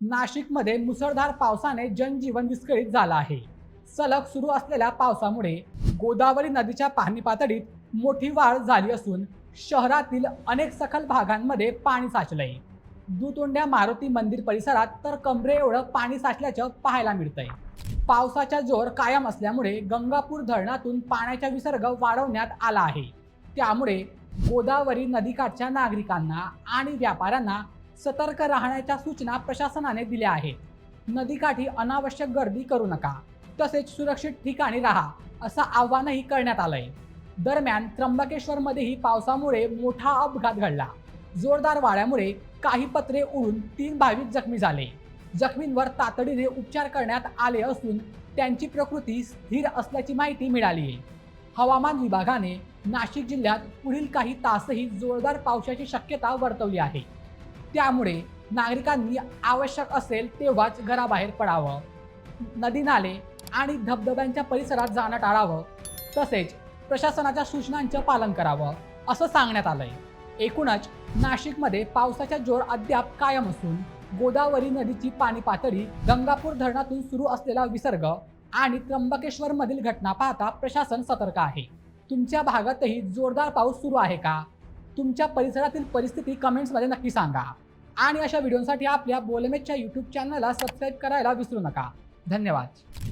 नाशिकमध्ये मुसळधार पावसाने जनजीवन विस्कळीत झालं आहे। सलग सुरू असलेल्या पावसामुळे गोदावरी नदीच्या पाणी पातळीत मोठी वाढ झाली असून शहरातील अनेक सखल भागांमध्ये पाणी साचलंय। दुतोंड्या मारुती मंदिर परिसरात तर कमरे एवढं पाणी साचल्याचं पाहायला मिळतंय। पावसाचा जोर कायम असल्यामुळे गंगापूर धरणातून पाण्याचा विसर्ग वाढवण्यात आला आहे। त्यामुळे गोदावरी नदीकाठच्या नागरिकांना आणि व्यापाऱ्यांना सतर्क राहण्याच्या सूचना प्रशासनाने दिल्या आहेत। नदीकाठी अनावश्यक गर्दी करू नका, तसेच सुरक्षित ठिकाणी राहा असं आवाहनही करण्यात आलंय। दरम्यान त्र्यंबकेश्वरमध्येही पावसामुळे मोठा अपघात घडला। जोरदार वाऱ्यामुळे काही पत्रे उडून 3 भाविक जखमी झाले। जखमींवर तातडीने उपचार करण्यात आले असून त्यांची प्रकृती स्थिर असल्याची माहिती मिळाली आहे। हवामान विभागाने नाशिक जिल्ह्यात पुढील काही तासही जोरदार पावसाची शक्यता वर्तवली आहे। त्यामुळे नागरिकांनी आवश्यक असेल तेव्हाच घराबाहेर पडावं, नदी नाले आणि धबधब्यांच्या परिसरात जाणं टाळावं, तसेच प्रशासनाच्या सूचनांचं पालन करावं असं सांगण्यात आलंय। एकूणच नाशिकमध्ये पावसाचा जोर अद्याप कायम असून गोदावरी नदीची पाणी पातळी, गंगापूर धरणातून सुरू असलेला विसर्ग आणि त्र्यंबकेश्वर मधील घटना पाहता प्रशासन सतर्क आहे। तुमच्या भागातही जोरदार पाऊस सुरू आहे का? तुमच्या परिसरातील परिस्थिती कमेंट्समध्ये नक्की सांगा आणि अशा व्हिडिओसाठी आपल्या बोलमेटच्या YouTube चॅनलला सबस्क्राईब करायला विसरू नका। धन्यवाद।